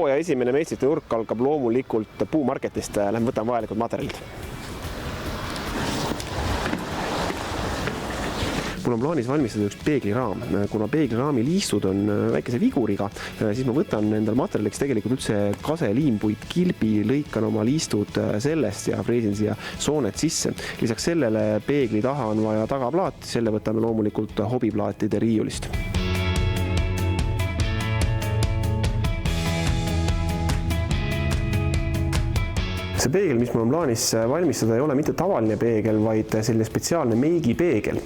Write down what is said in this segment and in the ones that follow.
hooaja esimene meistrite nurk algab loomulikult puumarketist. Lähme võtame vajalikud materjalid. Mul on plaanis valmistada üks peegliraam. Kuna peegliraami liistud on väikese viguriga, siis ma võtan endal materjaliks tegelikult üldse kaseliimpuit kilbi, lõikan oma liistud sellest ja freesin siia sooned sisse. Lisaks sellele peegli taha on vaja tagaplaat, selle võtame loomulikult hobiplaatide riiulist. See peegel, mis mul on plaanis valmistada, ei ole mitte tavaline peegel, vaid selline spetsiaalne meigipeegel,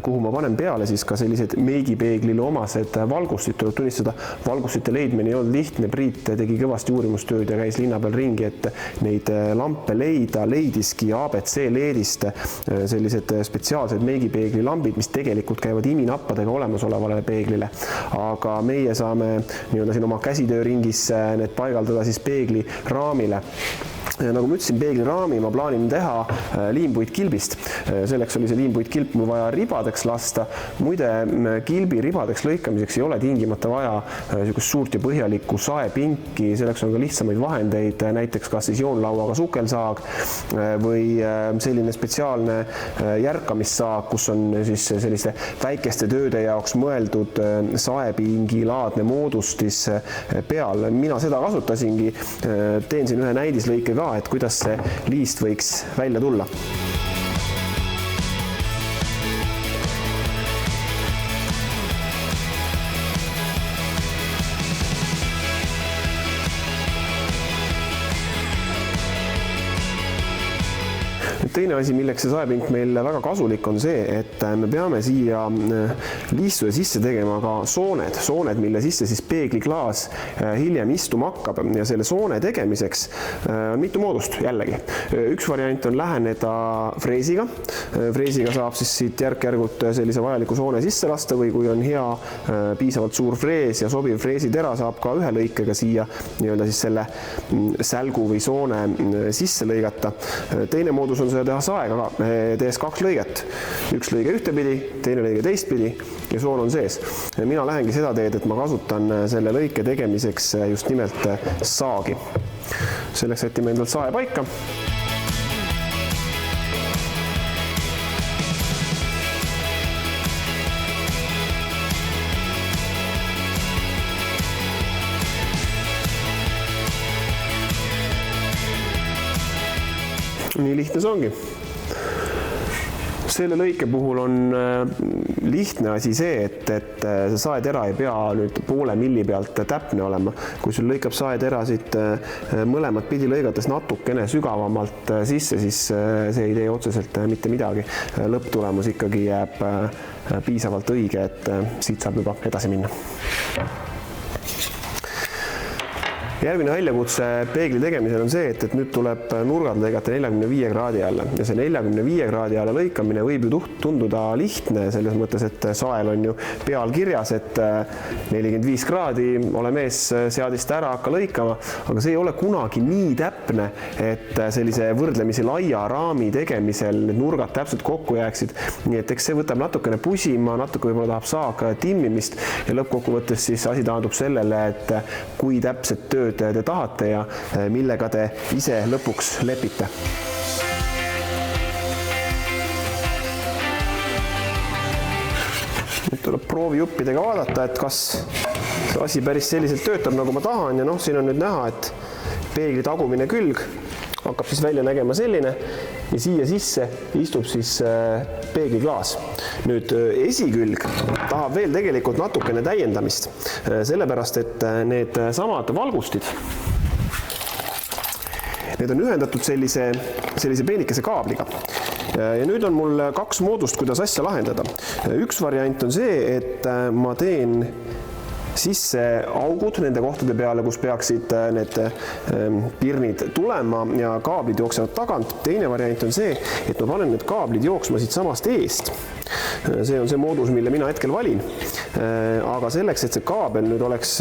kuhu ma panen peale siis ka sellised meigipeeglile omased valgustid. Tuleb tunnistada, valgustite leidmine ei olnud lihtne. Priit tegi kõvasti uurimustööd ja käis linna peal ringi, et neid lampe leida, leidiski ABC LED-ist sellised spetsiaalsed meigipeegli lambid, mis tegelikult käivad iminappadega olemasolevale peeglile. Aga meie saame siin oma käsitööringis need paigaldada siis peegli raamile. Nagu ma ütlesin, peegliraami ma plaanin teha liimpuit kilbist. Selleks oli see liimpuit kilp mul vaja ribadeks lasta. Muide, kilbi ribadeks lõikamiseks ei ole tingimata vaja suurt ja põhjalikku saepinki. Selleks on ka lihtsamaid vahendeid, näiteks kas siis joonlauaga sukelsaag või selline spetsiaalne järkamissaag, kus on siis selliste väikeste tööde jaoks mõeldud saepingi laadne moodustis peal. Mina seda kasutasingi. Teen siin ühe näidislõike ka, et kuidas see liist võiks välja tulla. Teine asi, milleks see saepink meil väga kasulik on see, et me peame siia liistude sisse tegema ka sooned, mille sisse siis peegliklaas hiljem istuma hakkab. Ja selle soone tegemiseks on mitu moodust jällegi. Üks variant on läheneda freesiga. Freesiga saab siis siit järk-järgult sellise vajaliku soone sisse lasta või kui on hea piisavalt suur frees ja sobiv freesitera, saab ka ühe lõikega siia siis selle sälgu või soone sisse lõigata. Teine moodus on teha saega, tees 2 lõiget. Üks lõige ühtepidi, teine lõige teistpidi ja soon on sees. Mina lähengi seda teed, et ma kasutan selle lõike tegemiseks just nimelt saagi. Selleks sätime endalt sae paika. Nii lihtne see ongi. Selle lõike puhul on lihtne asi see, et see saetera ei pea nüüd poole milli pealt täpne olema. Kui sul lõikab saetera siit mõlemat pidi lõigates natukene sügavamalt sisse, siis see ei tee otseselt mitte midagi. Lõpptulemus ikkagi jääb piisavalt õige, et siit saab juba edasi minna. Järgmine väljakutse peegli tegemisel on see, et nüüd tuleb nurgad lõigata 45 kraadi alla. Ja see 45 kraadi alla lõikamine võib ju tunduda lihtne, selles mõttes, et sael on ju peal kirjas, et 45 kraadi, ole mees, seadist ära, hakka lõikama, aga see ei ole kunagi nii täpne, et sellise võrdlemisi laia raami tegemisel need nurgad täpselt kokku jääksid. Nii et eks see võtab natukene pusima, natuke võib-olla tahab saag timmimist ja lõppkokkuvõttes siis asi taandub sellele, et kui täpset tööd te tahate ja millega te ise lõpuks lepite. Nüüd tuleb proovijuppidega vaadata, et kas see asi päris selliselt töötab, nagu ma tahan ja siin on nüüd näha, et peegli tagumine külg hakkab siis välja nägema selline ja siia sisse istub siis peegliklaas. Nüüd esikülg tahab veel tegelikult natukene täiendamist, sellepärast, et need samad valgustid, need on ühendatud sellise peenikese kaabliga. Ja nüüd on mul 2 moodust, kuidas asja lahendada. Üks variant on see, et ma teen sisse augud nende kohtade peale, kus peaksid need pirnid tulema ja kaablid jooksevad tagant. Teine variant on see, et ma panen need kaablid jooksma siit samast eest. See on see moodus, mille mina hetkel valin. Aga selleks, et see kaabel nüüd oleks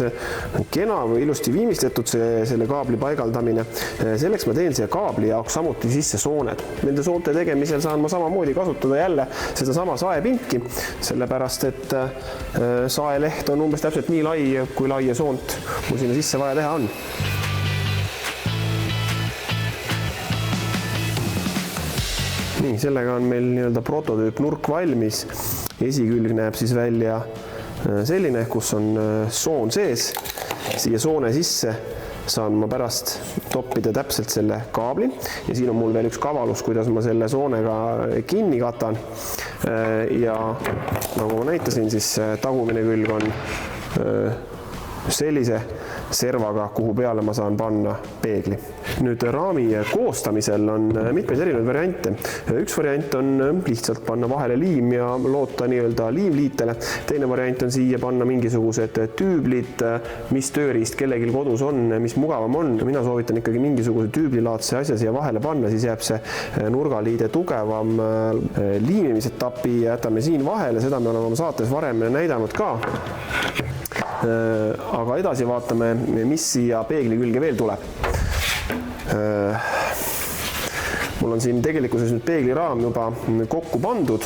kena või ilusti viimistletud, selle kaabli paigaldamine, selleks ma teen siia kaabli jaoks samuti sisse sooned. Nende soonte tegemisel saan ma samamoodi kasutada jälle seda sama saepinki, sellepärast, et saeleht on umbes täpselt nii nii lai, kui laia soont mul sinna sisse vaja teha on. Nii, sellega on meil nii-öelda prototüüp nurk valmis. Esikülg näeb siis välja selline, kus on soon sees. Siia soone sisse saan ma pärast toppida täpselt selle kaabli ja siin on mul veel üks kavalus, kuidas ma selle soonega kinni katan. Ja nagu ma näitasin, siis tagumine külg on sellise servaga, kuhu peale ma saan panna peegli. Nüüd raami koostamisel on mitmeid erinevaid variante. Üks variant on lihtsalt panna vahele liim ja loota nii-öelda liimliitele. Teine variant on siia panna mingisugused tüüblid, mis tööriist kellelgi kodus on, mis mugavam on. Mina soovitan ikkagi mingisuguse tüüblilaadse asja siia vahele panna, siis jääb see nurgaliide tugevam. Liimimisetapi jätame siin vahele, seda me oleme oma saates varem näidanud ka. Aga edasi vaatame, mis siia peegli külge veel tuleb. Mul on siin tegelikkuses nüüd peegliraam juba kokku pandud.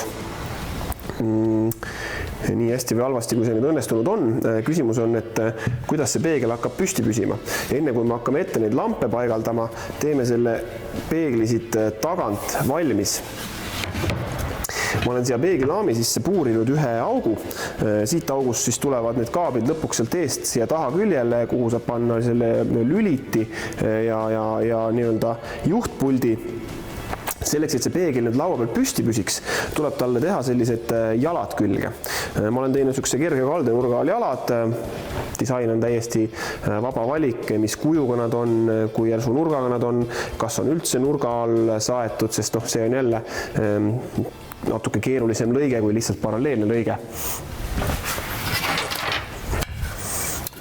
Nii hästi või halvasti, kui see nüüd õnnestunud on. Küsimus on, et kuidas see peegel hakkab püsti püsima. Enne kui me hakkame ette neid lampe paigaldama, teeme selle peegli siit tagant valmis. Ma olen siia peeglilaami sisse puurinud ühe augu. Siit august siis tulevad need kaablid lõpuks sealt eest siia taha küljele, kuhu saab panna selle lüliti ja nii-öelda juhtpuldi. Selleks, et see peegel nüüd laua peal püsti püsiks, tuleb talle teha sellised jalad külge. Ma olen teinud sükse kerge kaldenurga all jalad. Disain on täiesti vaba valik, mis kujuga nad on, kui järsu nurgaga nad on, kas on üldse nurga all saetud, sest see on jälle natuke keerulisem lõige kui lihtsalt paralleelne lõige.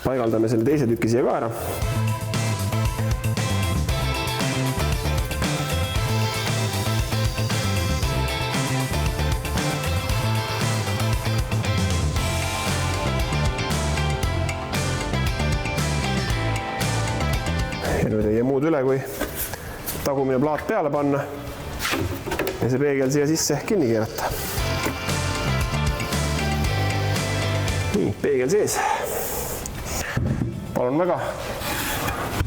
Paigaldame selle teise tüki siia ka ära. Ja nüüd ei jää muud üle, kui tagumine plaat peale panna ja see peegel siia sisse kinni keerata. Nii, peegel sees. Palun väga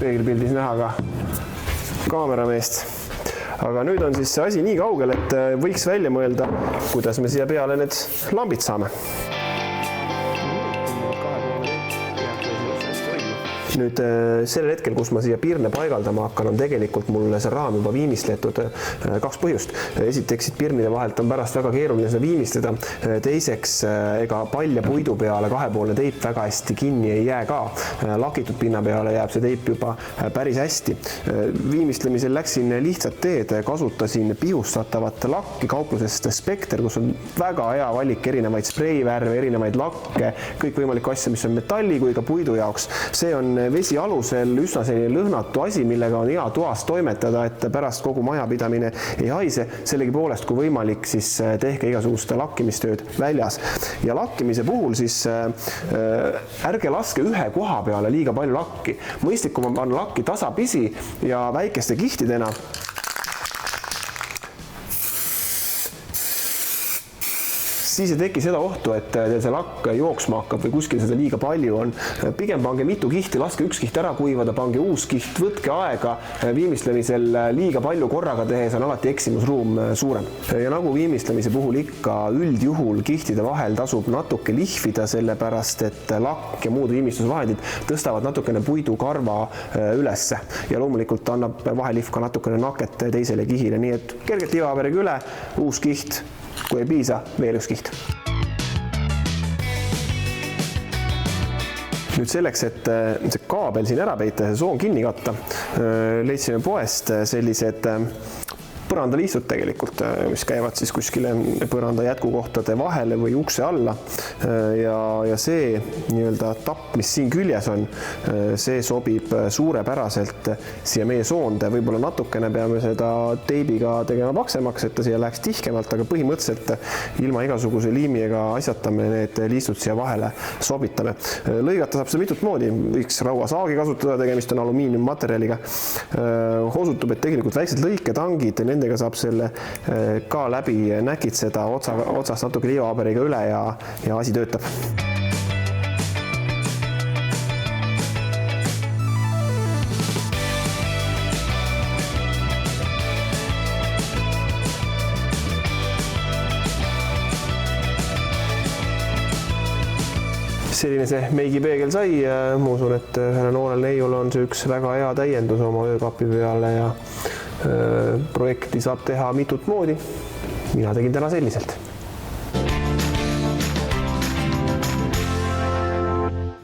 peegelpildis näha ka kaamerameest. Aga nüüd on siis see asi nii kaugel, et võiks välja mõelda, kuidas me siia peale need lambid saame. Nüüd sellel hetkel, kus ma siia pirne paigaldama hakkan, on tegelikult mul see raam juba viimistletud kaks põhjust. Esiteks, pirnide vahelt on pärast väga keeruline seda viimistleda. Teiseks, ega palja puidu peale kahepoolne teip väga hästi kinni ei jää ka. Lakitud pinna peale jääb see teip juba päris hästi. Viimistlemisel läksin lihtsat teed, kasutasin pihustatavat lakki kauplusest Spekter, kus on väga hea valik erinevaid spreivärve, erinevaid lakke, kõik võimalik asja, mis on metalli kui ka puidu jaoks. See on vesi alusel üsna selline lõhnatu asi, millega on hea toas toimetada, et pärast kogu majapidamine ei haise. Sellegi poolest, kui võimalik, siis tehke igasuguste lakkimistööd väljas. Ja lakkimise puhul siis ärge laske ühe koha peale liiga palju lakki. Mõistlikum on panna lakki tasapisi ja väikeste kihtidena. Siis ei teki seda ohtu, et teil see lakk jooksma hakkab või kuskil seda liiga palju on. Pigem pange mitu kihti, laske üks kiht ära kuivada, pange uus kiht, võtke aega. Viimistlemisel liiga palju korraga tehes on alati eksimusruum suurem. Ja nagu viimistlemise puhul ikka üldjuhul kihtide vahel tasub natuke lihvida, sellepärast et lakk ja muud viimistlusvahendid tõstavad natukene puidukarva ülesse. Ja loomulikult annab vahelihv ka natukene naket teisele kihile, nii et kergelt liivapaberiga üle, uus kiht. Kui ei piisa, veel üks kiht. Nüüd selleks, et see kaabel siin ära peita ja see soon kinni katta, leidsime poest sellised põrandaliistud tegelikult, mis käivad siis kuskile põranda jätkukohtade vahele või ukse alla. Ja see nii-öelda tapp, mis siin küljes on, see sobib suurepäraselt siia meie soonde. Võib-olla natukene peame seda teibiga tegema paksemaks, et ta siia läheks tihkemalt, aga põhimõtteliselt ilma igasuguse liimiga asjatame need liistud siia vahele sobitame. Lõigata saab seda mitut moodi, võiks rauasaagi kasutada, tegemist on alumiiniummaterjaliga. Osutub, et tegelikult väiksed lõiketangid, nendega saab selle ka läbi näkitseda otsast natuke liivapaberiga üle ja asi töötab. selline see meigipeegel sai. Ma usun, et ühele noorel neiule on see üks väga hea täiendus oma öökapi peale ja projekti saab teha mitut moodi. Mina tegin täna selliselt.